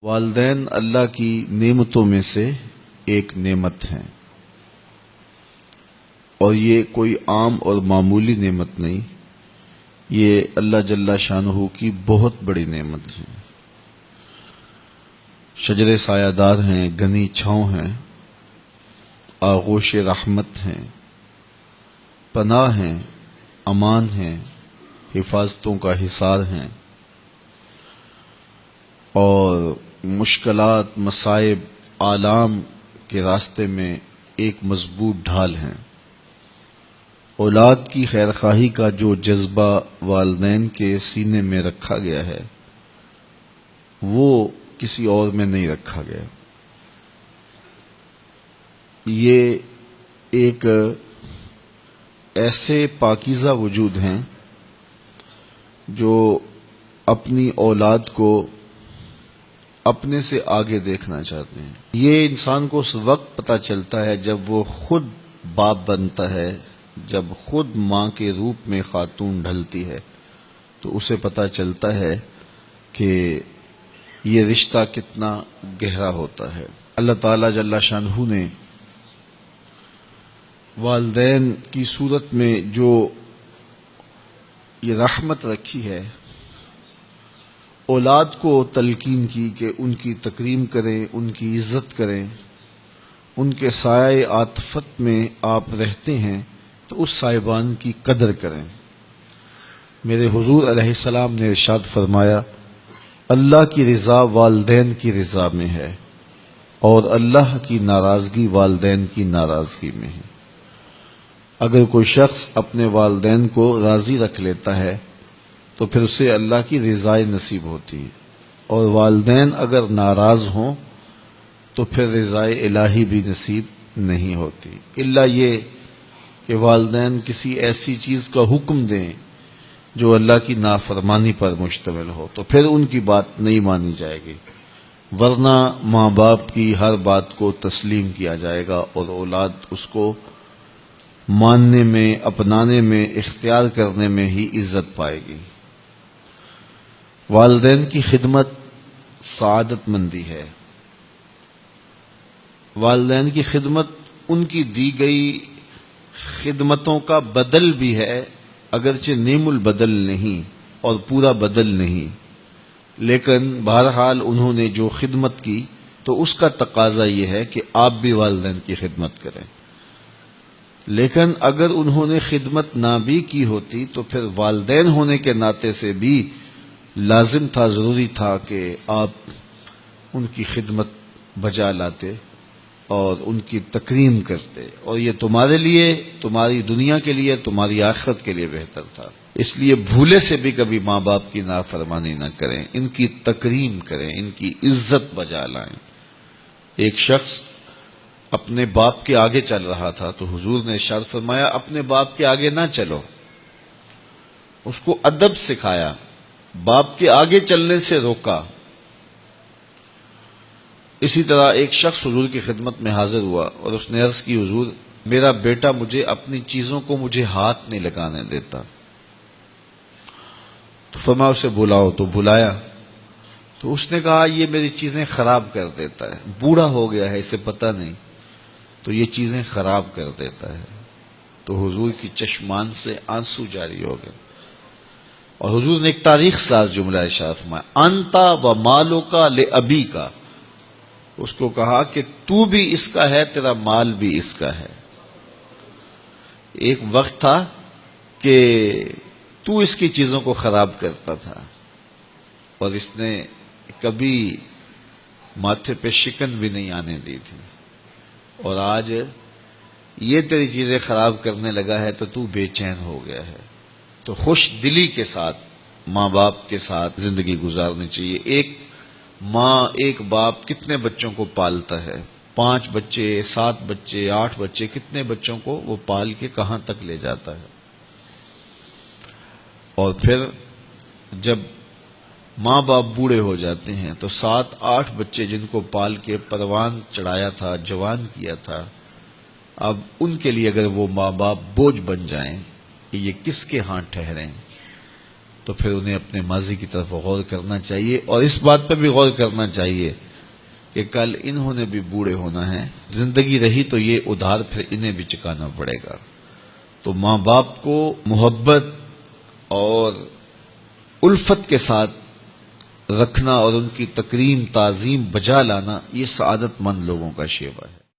والدین اللہ کی نعمتوں میں سے ایک نعمت ہیں، اور یہ کوئی عام اور معمولی نعمت نہیں، یہ اللہ جل شانہ کی بہت بڑی نعمت ہے۔ شجر سایہ دار ہیں، گھنی چھاؤں ہیں، آغوش رحمت ہیں، پناہ ہیں، امان ہیں، حفاظتوں کا حصار ہیں، اور مشکلات، مصائب، آلام کے راستے میں ایک مضبوط ڈھال ہیں۔ اولاد کی خیرخواہی کا جو جذبہ والدین کے سینے میں رکھا گیا ہے وہ کسی اور میں نہیں رکھا گیا۔ یہ ایک ایسے پاکیزہ وجود ہیں جو اپنی اولاد کو اپنے سے آگے دیکھنا چاہتے ہیں۔ یہ انسان کو اس وقت پتہ چلتا ہے جب وہ خود باپ بنتا ہے، جب خود ماں کے روپ میں خاتون ڈھلتی ہے، تو اسے پتہ چلتا ہے کہ یہ رشتہ کتنا گہرا ہوتا ہے۔ اللہ تعالیٰ جل شانہ نے والدین کی صورت میں جو یہ رحمت رکھی ہے، اولاد کو تلقین کی کہ ان کی تکریم کریں، ان کی عزت کریں، ان کے سایہ عاطفت میں آپ رہتے ہیں تو اس صاحبان کی قدر کریں۔ میرے حضور علیہ السلام نے ارشاد فرمایا، اللہ کی رضا والدین کی رضا میں ہے، اور اللہ کی ناراضگی والدین کی ناراضگی میں ہے۔ اگر کوئی شخص اپنے والدین کو راضی رکھ لیتا ہے تو پھر اسے اللہ کی رضا نصیب ہوتی ہے، اور والدین اگر ناراض ہوں تو پھر رضا الہی بھی نصیب نہیں ہوتی، الا یہ کہ والدین کسی ایسی چیز کا حکم دیں جو اللہ کی نافرمانی پر مشتمل ہو، تو پھر ان کی بات نہیں مانی جائے گی، ورنہ ماں باپ کی ہر بات کو تسلیم کیا جائے گا اور اولاد اس کو ماننے میں، اپنانے میں، اختیار کرنے میں ہی عزت پائے گی۔ والدین کی خدمت سعادت مندی ہے۔ والدین کی خدمت ان کی دی گئی خدمتوں کا بدل بھی ہے، اگرچہ نیم البدل نہیں اور پورا بدل نہیں، لیکن بہرحال انہوں نے جو خدمت کی تو اس کا تقاضا یہ ہے کہ آپ بھی والدین کی خدمت کریں۔ لیکن اگر انہوں نے خدمت نہ بھی کی ہوتی تو پھر والدین ہونے کے ناطے سے بھی لازم تھا، ضروری تھا کہ آپ ان کی خدمت بجا لاتے اور ان کی تکریم کرتے، اور یہ تمہارے لیے، تمہاری دنیا کے لیے، تمہاری آخرت کے لیے بہتر تھا۔ اس لیے بھولے سے بھی کبھی ماں باپ کی نافرمانی نہ کریں، ان کی تکریم کریں، ان کی عزت بجا لائیں۔ ایک شخص اپنے باپ کے آگے چل رہا تھا تو حضور نے ارشاد فرمایا، اپنے باپ کے آگے نہ چلو، اس کو ادب سکھایا، باپ کے آگے چلنے سے روکا۔ اسی طرح ایک شخص حضور کی خدمت میں حاضر ہوا اور اس نے عرض کی، حضور میرا بیٹا مجھے اپنی چیزوں کو مجھے ہاتھ نہیں لگانے دیتا، تو فرمایا اسے بلاؤ، تو بلایا تو اس نے کہا یہ میری چیزیں خراب کر دیتا ہے، بوڑھا ہو گیا ہے، اسے پتہ نہیں، تو یہ چیزیں خراب کر دیتا ہے۔ تو حضور کی چشمان سے آنسو جاری ہو گئے، اور حضور نے ایک تاریخ ساز جملہ ارشاد فرمایا، انتا و مالو کا لابی کا، اس کو کہا کہ تو بھی اس کا ہے، تیرا مال بھی اس کا ہے۔ ایک وقت تھا کہ تو اس کی چیزوں کو خراب کرتا تھا، اور اس نے کبھی ماتھے پہ شکن بھی نہیں آنے دی تھی، اور آج یہ تیری چیزیں خراب کرنے لگا ہے تو بے چین ہو گیا ہے۔ تو خوش دلی کے ساتھ ماں باپ کے ساتھ زندگی گزارنی چاہیے۔ ایک ماں، ایک باپ کتنے بچوں کو پالتا ہے؟ 5 بچے، 7 بچے، 8 بچے، کتنے بچوں کو وہ پال کے کہاں تک لے جاتا ہے؟ اور پھر جب ماں باپ بوڑھے ہو جاتے ہیں تو 7-8 بچے جن کو پال کے پروان چڑھایا تھا، جوان کیا تھا، اب ان کے لیے اگر وہ ماں باپ بوجھ بن جائیں کہ یہ کس کے ہاں ٹھہریں، تو پھر انہیں اپنے ماضی کی طرف غور کرنا چاہیے، اور اس بات پہ بھی غور کرنا چاہیے کہ کل انہوں نے بھی بوڑھے ہونا ہے، زندگی رہی تو یہ ادھار پھر انہیں بھی چکانا پڑے گا۔ تو ماں باپ کو محبت اور الفت کے ساتھ رکھنا اور ان کی تکریم تعظیم بجا لانا، یہ سعادت مند لوگوں کا شیوا ہے۔